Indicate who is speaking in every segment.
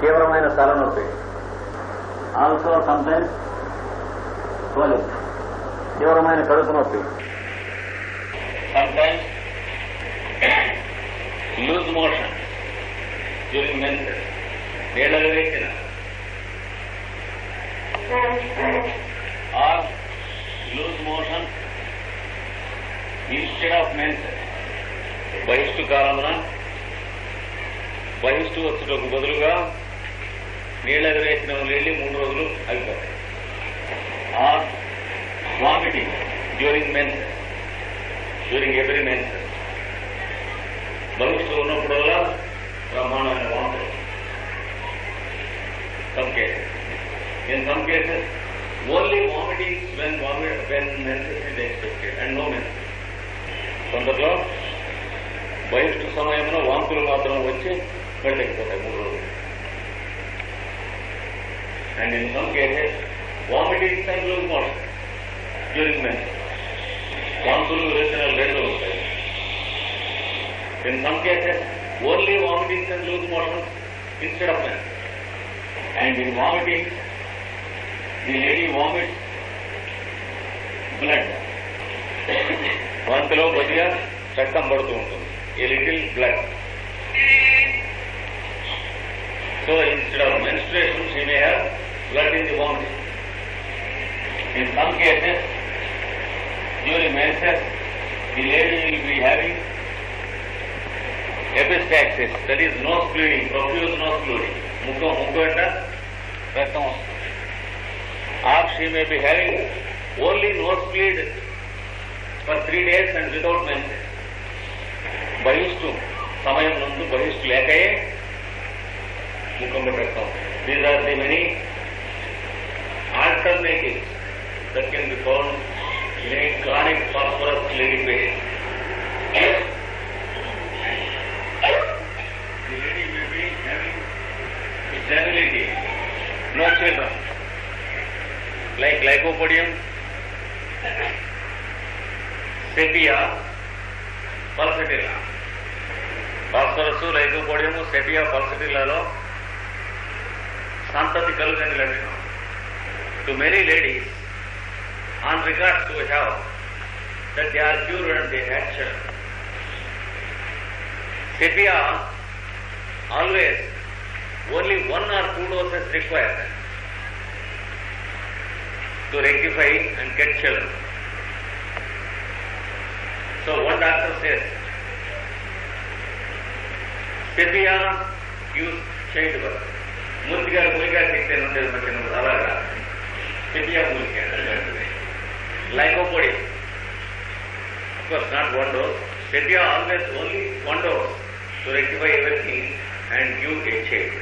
Speaker 1: తీవ్రమైన తలనొప్పి. Also sometimes swelling, తీవ్రమైన కడుపు నొప్పి. Sometimes loose motion during menses, నీళ్ళ వేసిన or loose motion instead of menses. బహిష్టు కాలమున బహిష్టు వచ్చుటకు బదులుగా నీళ్ళ వేసిన వెళ్ళి 3 రోజులు అయిపోతాయి. Or vomiting during menses, during every menses. బహిష్టు ఉన్నప్పుడల్లా బ్రహ్మాండమైన వాంతులు. Some cases. In some cases, only vomiting when menses is expected and no menses. కొందరిలో బహిష్టు సమయంలో వాంతులు మాత్రం వచ్చి వెళ్ళకపోతాయి 3 రోజులు. And in some cases, vomiting and loose motion during menses. వాంతులు వేసిన 2 ఉంటాయి. In some cases, only vomiting and loose motion instead of menses. And in vomiting, the lady vomits blood. వాంతిలో కొద్దిగా రక్తం పడుతూ ఉంటుంది, a little blood. So instead of menstruation, she may have blood in the vomiting. In some cases, during menses, the lady will be having epistaxis, that is nose bleeding, profuse nose bleeding. ముక్కు వెంట రక్తం వస్తుంది. Or she may be having only nose bleed for 3 days and without menses. బహిష్టు సమయం నందు బహిష్టు లేకయే ముఖం రక్తం. These are the many alternatives that can be found in a chronic phosphorus lady patient. The lady may be having sterility, no children, like lycopodium, sepia, pulsatilla. Phosphorus, lycopodium, sepia, pulsatilla santati kalugani lakshana. To many ladies, on regards to health, that they are cured and they had children. Sepia always only 1 or 2 doses required to rectify and get children. So one doctor says, sepia gives childbirth. Multiga sekte nunde machinu alaga. Sepia multiga. Lycopodium, of course not 1 dose. Sepia always only 1 dose to rectify everything and give a child.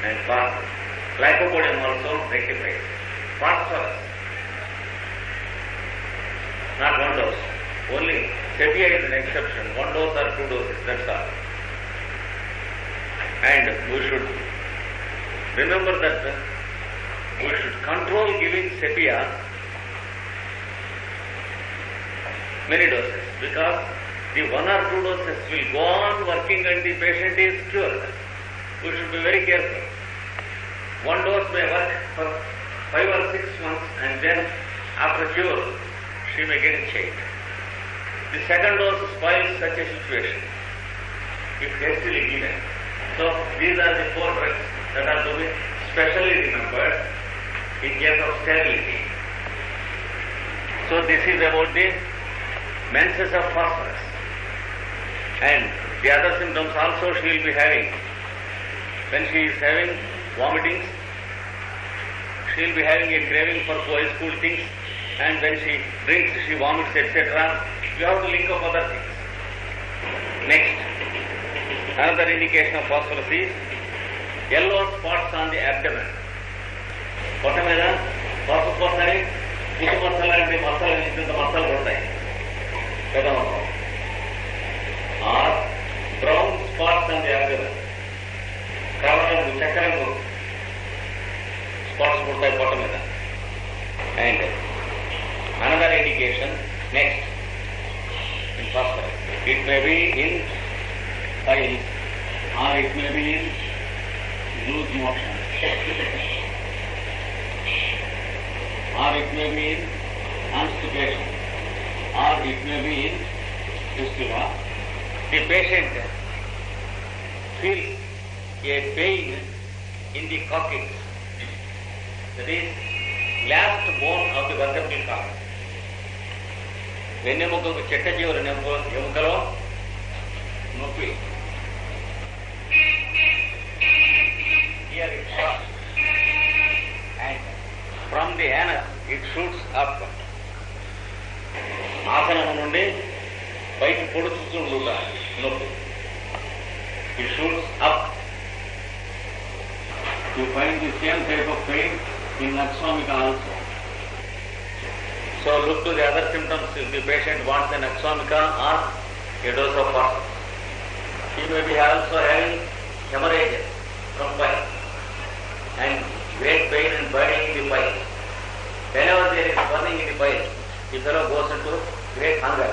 Speaker 1: And lycopodium also rectifies. Phosphorus, not 1 dose. Only sepia is an exception. 1 dose or 2 doses, that's all. And we should remember that we should control giving sepia many doses, because the 1 or 2 doses will go on working and the patient is cured. We should be very careful. 1 dose may work for 5 or 6 months and then after cure she may get a change. The second dose spoils such a situation if hastily given. So these are the 4 drugs that are to be specially remembered in case of sterility. So this is about the menses of phosphorus. And the other symptoms also she will be having. When she is having vomitings, she will be having a craving for school things, and when she drinks, she vomits, etc. You have to link up other things. Next, another indication of phosphorus is yellow spots on the abdomen. పొట్ట మీద పసుపు పొట్టని పుట్టు మచ్చలు లాంటి మచ్చలు ఇంత మచ్చలు ఉంటాయి పెద్ద మచ్చలు. Or brown spots on the abdomen, కవరంగు చక్రంగు స్పాట్స్ పుడతాయి పొట్ట మీద. And another indication next in phosphorus, it may be in piles or or it may be in loose motion, or it may be in constipation, or it may be in fistula. The patient feels a pain in the coccyx, that is last bone of the vertebral column. వెన్నెముకకు చెట్ట చివరి ఎముకలో నొప్పి. Here it starts, and from the anus it shoots up. ఆసనం నుండి పైకి పొడుచుతుండుగా నొప్పి. It shoots up. You find the same type of pain in Naxomica also. So look to the other symptoms if the patient wants an Naxomica or a dose of Phos. He may be also having hemorrhages from bile and great pain and burning in the bile. Whenever there is burning in the bile, the fellow goes into great hunger.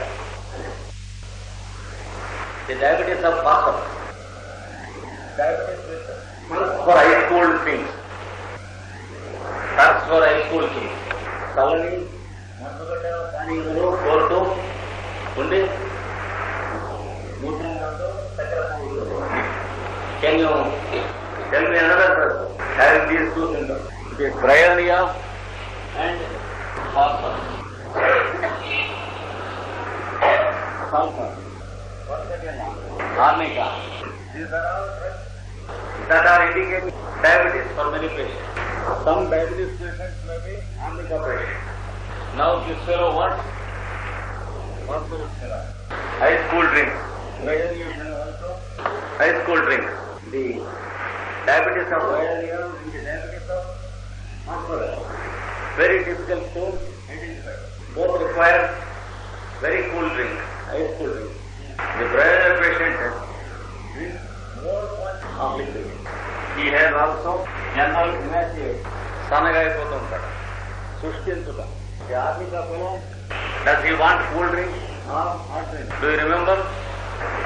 Speaker 1: The diabetes of Phos. Diabetes for ice cold things. Thirst for ice cold things. Salary, పానీయములు కోరుతూ ఉండి Can you tell me another person having these two symptoms? The bryonia and sulfur. Sulfur. What's that again? Arnica. These are all drugs that are indicating diabetes for many patients. Some diabetes patients may be arnica patients. Now this fellow wants ice cool drink. Ice cool drink. The diabetes of bryonia and the diabetes of phosphorus. Very difficult to identify. Both require very cool drink, ice cool drink. The bryonia patient drinks more of liquid. He has also general emaciation. సన్నగాయిపోతూ ఉంటాడు, సృష్టించుట. The arnica fellow, does he want cool drink or hot drink? Do you remember?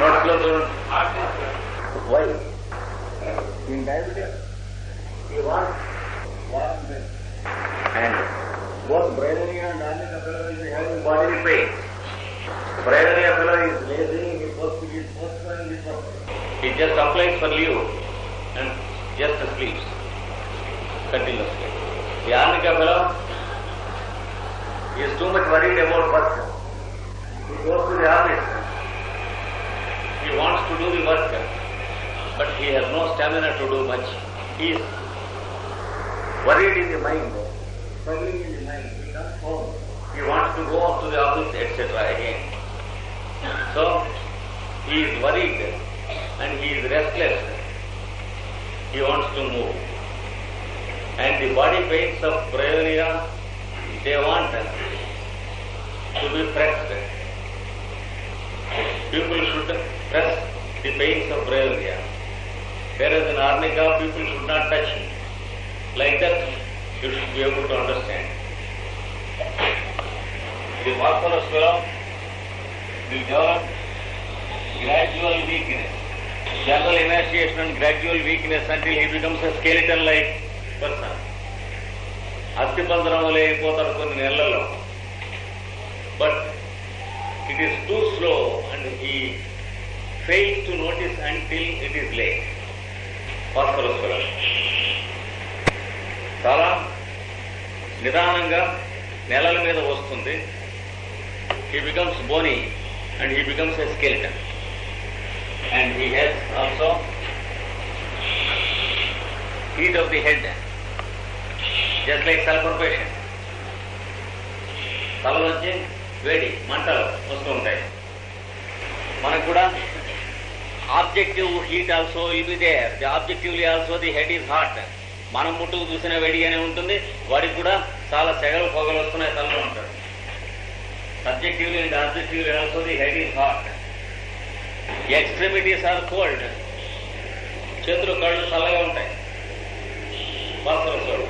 Speaker 1: Not close. Why? In diabetes, he wants warm drink. And both bryonia and arnica fellow is having bodily pain. Bryonia fellow is lazy, he is postponing this one. He just applies for leave and just sleeps continuously. The arnica fellow is too much worried about work. He goes to the office. He wants to do the work, but he has no stamina to do much. He is worried in the mind, struggling in the mind. He comes home. He wants to go up to the office, etc. again. So, he is worried and he is restless. He wants to move. And the body pains of bryonia, they want to be pressed. People should press the pains of bryonia. Whereas in arnica, people should not touch it. Like that, you should be able to understand. The phosphorus fellow will develop gradual weakness, general emaciation and gradual weakness until he becomes a skeleton-like person. అస్థిపంజరం వలె అయిపోతాడు కొన్ని నెలల్లో. But it is too slow and he fails to notice until it is late. Phosphorus fellow చాలా నిదానంగా నెలల మీద వస్తుంది. He becomes bony and he becomes a skeleton. And he has also heat of the head, just like sulfur patient. తల నుంచి వేడి మంటలు వస్తూ ఉంటాయి. మనకు కూడా objective heat also will be there. The objectively also the head is hot. మనం ముట్టుకు చూసిన వేడిగానే ఉంటుంది, వాడికి కూడా చాలా సెగలు పొగలు వస్తున్నాయి తలలో ఉంటాడు. Subjectively and objectively also the head is hot. Extremities are cold. చేతులు కళ్ళు చల్లగా ఉంటాయి. phosphorus.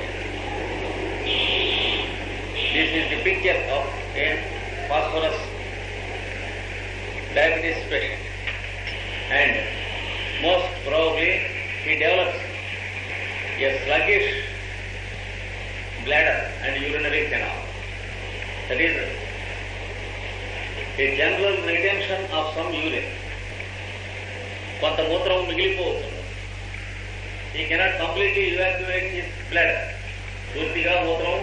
Speaker 1: This is the picture of a phosphorus diabetes patient. And most probably he develops a sluggish bladder and urinary canal. That is a general retention of some urine. కొంత మూత్రం మిగిలిపోతుంది. He cannot completely evacuate his bladder. పూర్తిగా మూత్రం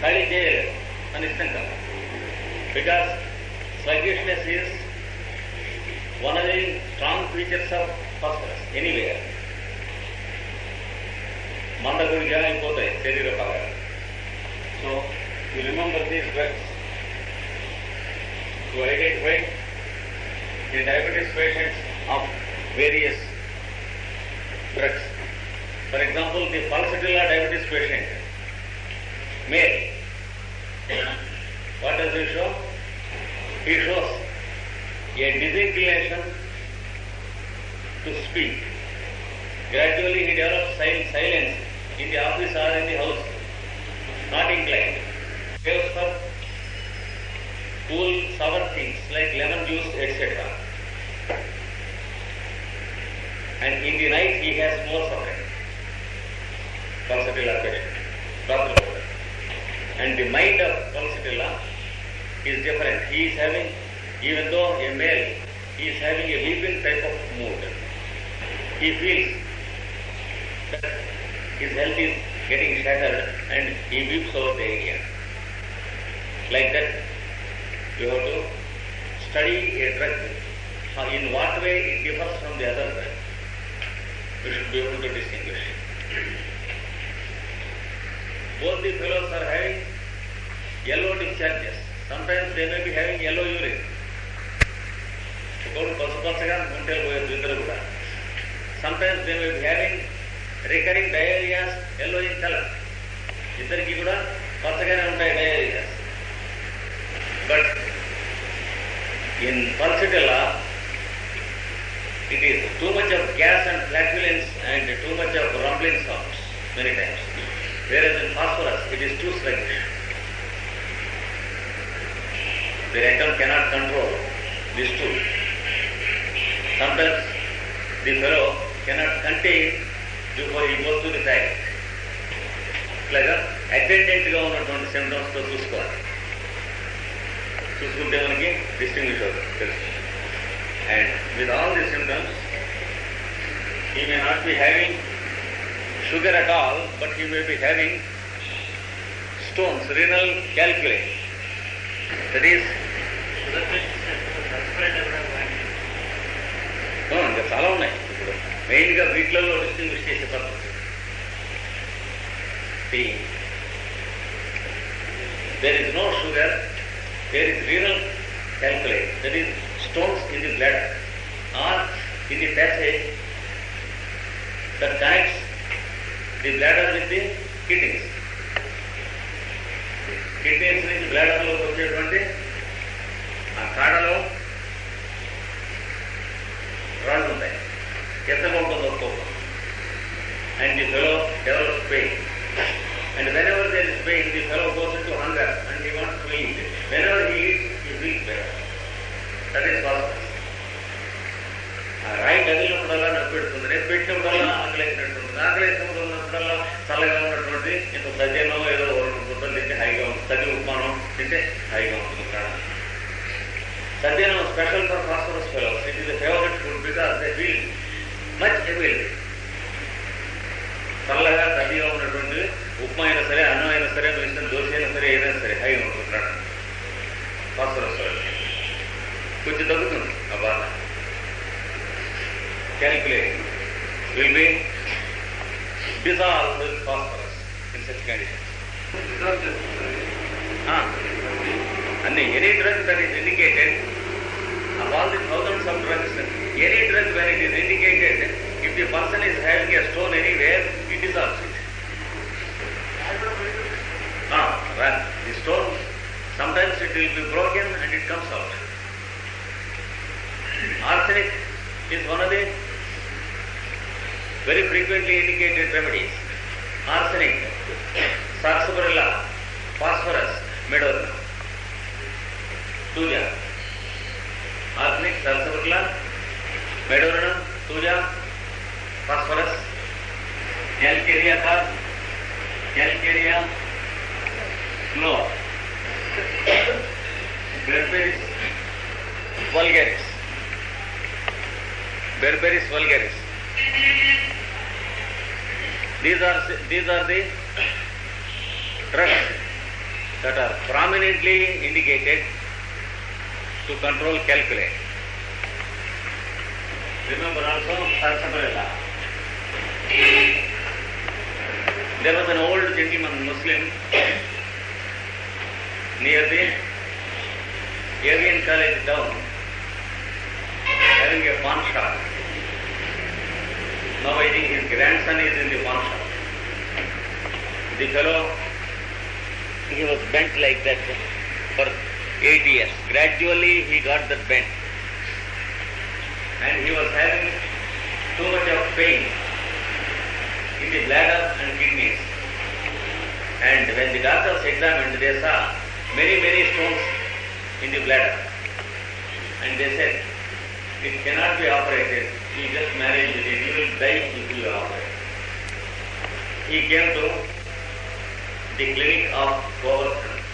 Speaker 1: ఖాళీ చేయలేదు అనిష్టంగా. Because sluggishness is one of the strong features of phosphorus anywhere. మందగుడిగా అయిపోతాయి శరీర భాగాలు. So you remember these drugs to identify the diabetes patients of various drugs. For example, the pulsatilla diabetes patient, male, what does he show? He shows a disinclination to speak. Gradually he develops silence in the office or in the house, not inclined. Caves for cool, sour things like lemon juice, etc. And in the night he has more suffering. Pulsatilla patient. Talk about that. And the mind of pulsatilla is different. He is having, even though a male, he is having a weeping type of mood. He feels that his health is getting shattered and he weeps over the area. Like that, you have to study a drug. In what way it differs from the other drug. We should be able to distinguish. Both the fellows are having yellow discharges. Sometimes they may be having yellow urine. Sometimes they may be having recurring diarrheas, yellow in color. ఇద్దరికి కూడా పచ్చగానే ఉంటాయి diarrheas. But in pulsatilla, it is too much of gas and flatulence and too much of rumbling sounds many times. Whereas in phosphorus, it is too sluggish. The rectum cannot control this too. Sometimes the fellow cannot contain before he goes to the toilet. Like attendant గా ఉన్నటువంటి symptoms తో చూసుకోవాలి. చూసుకుంటే మనకి distinguish అవుతుంది తెలుసు. And with all these symptoms, he may not be having sugar at all, but he may be having stones, renal calculi. That is, ఇంకా చాలా ఉన్నాయి ఇప్పుడు మెయిన్గా వీటిలలో డిస్టింగ్విష్ చేసే పద్ధతి. There is no sugar, there is renal calculi, that is stones in the bladder or in the passage that connects the bladder with the kidneys. Kidneys నుంచి బ్లాడర్లోకి వచ్చేటువంటి ఆ కాడలో రాళ్ళు ఉంటాయి, ఎత్తగా ఉంటుంది ఒక్కొక్క. And the fellow develops pain. And whenever there is pain, the fellow goes into hunger and he wants to eat. Whenever he eats, he feels better. That is phosphorus. రాయి కదిలినప్పుడల్లా నొప్పి పెడుతుంది, రేపు పెట్టినప్పుడల్లా ఆకలి వేసినట్టుంది, ఆకలి వేసినప్పుడల్లా చల్లగా ఉన్నటువంటి ఇంత సజ్జనం ఏదో గుడ్డలు తింటే హాయిగా ఉంటుంది, సజ్జ ఉప్మానం తింటే హాయిగా ఉంటుంది. సజ్జనం special for phosphorus fellows. It is a favourite food because they feel much ability. చల్లగా సజ్జగా ఉన్నటువంటి ఉప్మా అయినా సరే, అన్నం అయినా సరే, ఇష్టం దోశ అయినా సరే, ఏదైనా సరే హాయిగా ఉంటుంది. ఫాస్ఫరస్ ఫెలోస్ కొంచెం తగ్గుతుంది ఆ బాధ. Calculate will be dissolved with phosphorus in such conditions. And any drug that is indicated, of all the thousands of drugs, any drug when it is indicated, if the person is having a stone anywhere, it dissolves it. The stone, sometimes it will be broken and it comes out. Arsenic is one of the very frequently indicated remedies. Arsenic, sarsaparilla, phosphorus, medotham. Tuja. Arsenic, sarsaparilla, Medullum, Tuja, phosphorus, calcarea, floor, Berberis vulgaris. These are the drugs that are prominently indicated to control calculi. Remember also sarsaparilla. There was an old gentleman, Muslim, near the Avian College town, having a pawn shop. Now I think his grandson is in the pawn shop. The fellow, he was bent like that for 8 years. Gradually he got that bent. And he was having too much of pain in the bladder and kidneys. And when the doctors examined, they saw many stones in the bladder. And they said, it cannot be operated. You just manage with it. You will die if you operate. He came to the clinic of Govardhan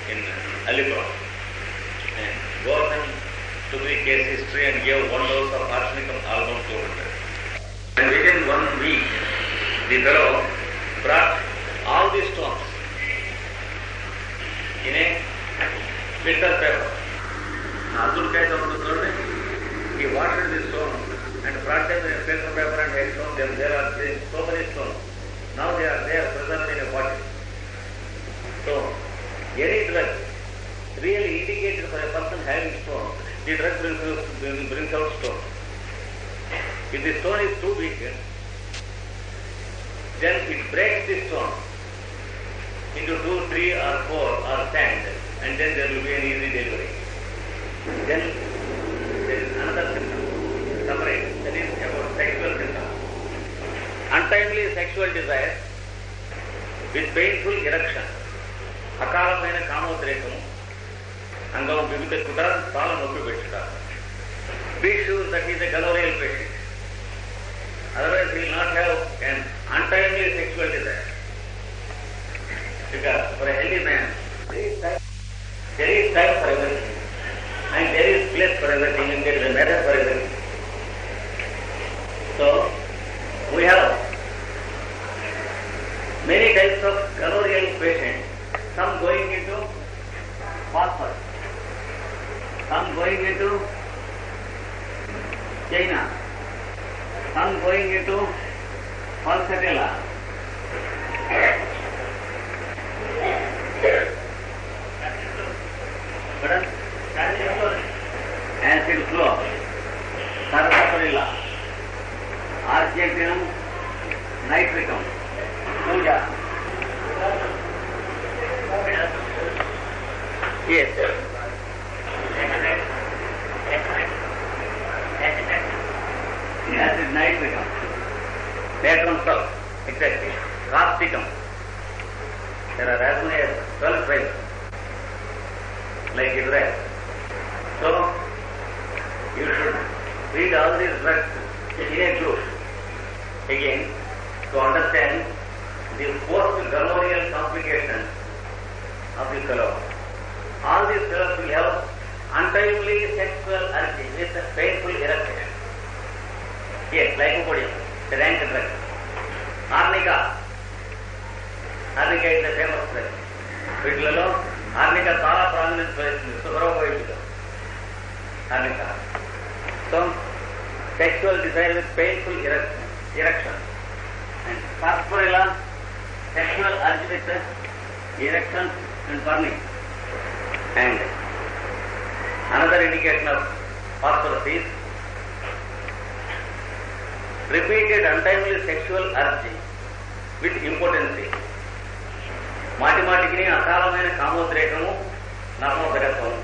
Speaker 1: in Alipur. And Govardhan took the case history and gave 1 dose of arsenicum album 200. And within 1 week, the fellow brought all the stones in a filter paper. He washed the stones and brought them in a filter paper and had shown them. There are so many stones. Now they are there preserved in a bottle. So, any drug really indicated for a person having stones, the drug brings out stones. If the stone is too big, then it breaks the stone into 2, 3 or 4 or sand, and then there will be an easy delivery. Then there is another symptom, separate, that is about sexual symptom. Untimely sexual desire with painful erection, అకాలమైన కామోద్రేకము, అంగం బిగుతెక్కుట, తాళ నొప్పి పెట్టుట. Be sure that he is a gonorrheal patient. Otherwise he will not have an untimely sexual desire. Because for a healthy man, there is time for everything. And there is place for everything, and there is a method for everything. So, we have many types of gonorrheal patients, some going into phosphorus, some going into China, some going into falsatilla. Acid flow, sarsaparilla, argentinum nitricum, puja. Yes. Acid nitricum, natron salt, exactly. Capsicum. There are as many as 12 types, like Israel. So, you should read all these drugs in a juice again to understand the post-gonorrheal complications of the fellow. All these fellows will have untimely sexual urge with a painful erection. Yes, lycopodium, the rank drug. Arnica. Arnica is a famous drug. Vidlalo, arnica చాలా prominent వహిస్తుంది, సుగరవైద్యులు. Arnica. So, sexual desire with painful erection. And sarsaparilla, sexual urge with erection and burning. And another indication of phosphorus is repeated untimely sexual urge with impotency. మాటిమాటికి అకాలమైన కామోద్రేకము, నమోదరత్వం.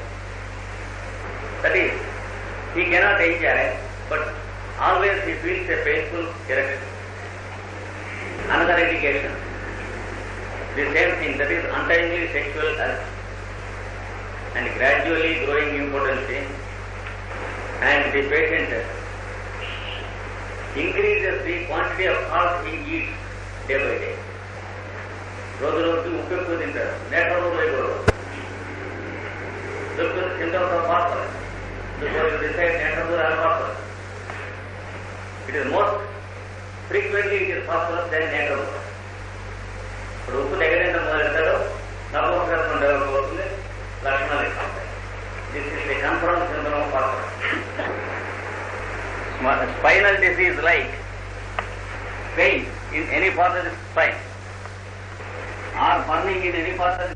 Speaker 1: That is, he cannot enjoy, but always he feels a painful erection. Another indication, the same thing, that is untimely sexual urge and gradually growing impotency and the patient increases the quantity of salt he eats day by day. రోజు రోజుకి ఉప్పు ఎక్కువ తింటారు, నేటర్లు వేయకూడదు. Look at the symptoms of phosphorus before you decide netterlu or phosphorus. It is most frequently it is phosphorus than netterlu. ఇప్పుడు ఉప్పు దగ్గర మొదలెడతాడు, నపుంసకత్వం develop అవుతుంది, లక్షణాలు ఎక్కువ ఉంటాయి. This is the confirmed symptom of phosphorus. Spinal disease like pain in any part of the spine or burning in any part of the